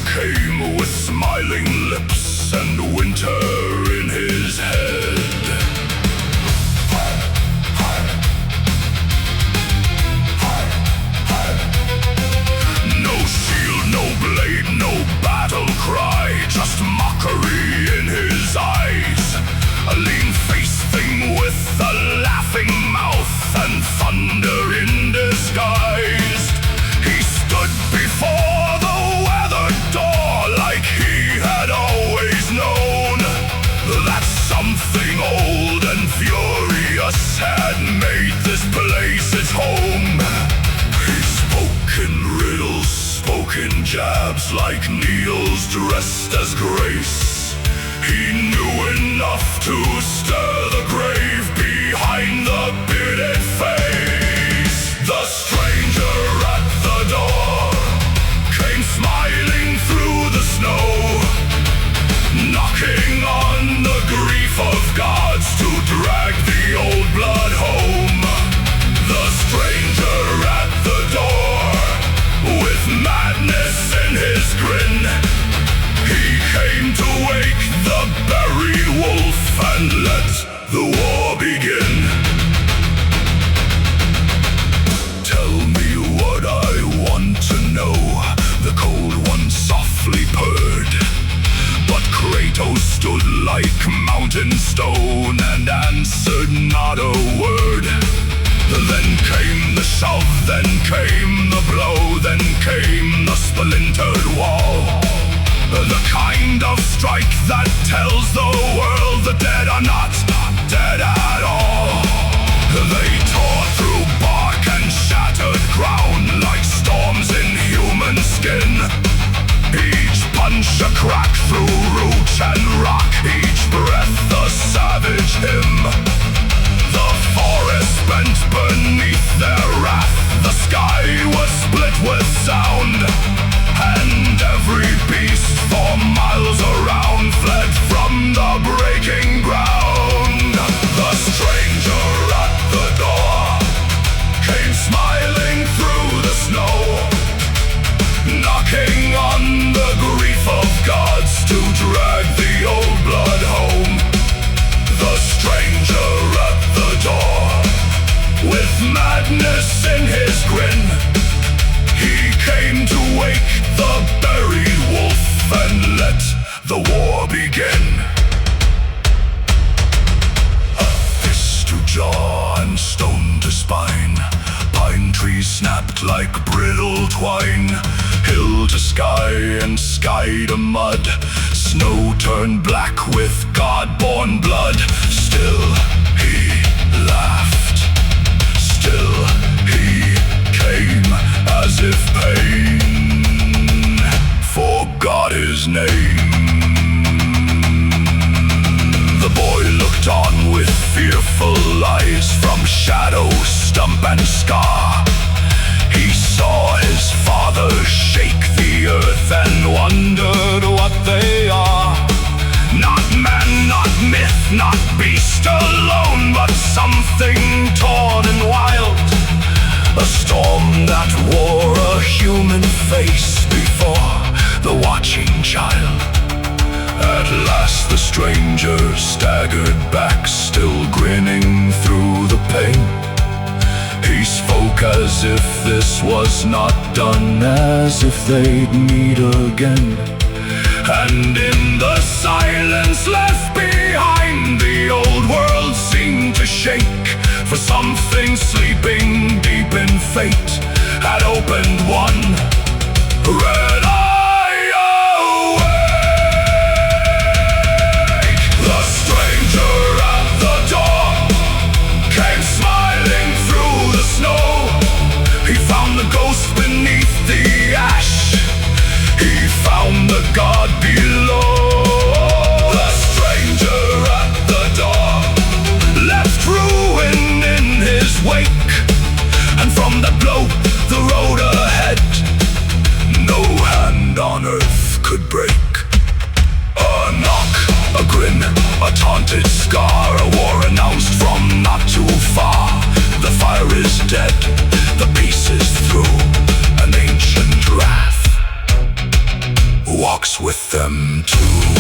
came with smiling lips and winter in his head. No shield, no blade, no battle cry, just mockery in his eyes. A lean face thing with a laughing mouth and thunder in disguise. He stood before the weathered door like he had always known that something old and furious had made this place its home. He spoke in riddles, spoke in jabs like Neil's dressed as Grace. He knew enough to stir the grave behind the bearded face. The stranger at the door came smiling through the snow, knocking on the grief of gods to drag the old blood home. The stranger at the door, with madness in his grin, he came to wake the buried wolf and let the war begin. Tell me what I want to know, the cold one softly purred. But Kratos stood like mountain stone and answered not a word. Then came the shove, then came the blow, then came the splintered wall. The kind of strike that tells the world the dead are not dead at all. They tore through bark and shattered ground like storms in human skin. Each punch a crack through root and rock, each breath a savage hymn. The forest bent beneath their wrath, the sky was split with sound, and every beast for miles around fled from the breaking ground. The stranger at the door came smiling through the snow, knocking on the grief of gods to drag the old blood home. The stranger at the door, with madness in his grin, he came to wake the buried wolf and let the war begin. A fist to jaw and stone to spine, pine trees snapped like brittle twine. Hill to sky and sky to mud, snow turned black with God-born blood. Still he laughed, still he came as if pain forgot his name. The boy looked on with fearful eyes from shadow, stump and scar. He saw his father shake the earth and wondered what they are. Not man, not myth, not beast alone, but something torn and wild. A storm that wore a human face before the watching child. At last the stranger staggered back, still grinning through the pain. He spoke as if this was not done, as if they'd meet again. And in the silence left behind, the old world seemed to shake, for something sleeping deep in fate had opened one red eye awake. The stranger at the door came smiling through the snow. He found the ghost beneath the ash, he found the god below. The stranger at the door left ruin in his wake, and from that blow the road ahead no hand on earth could break. A knock, a grin, a taunted scar, a war announced from not too far. The fire is dead, the peace is through, an ancient wrath walks with them too.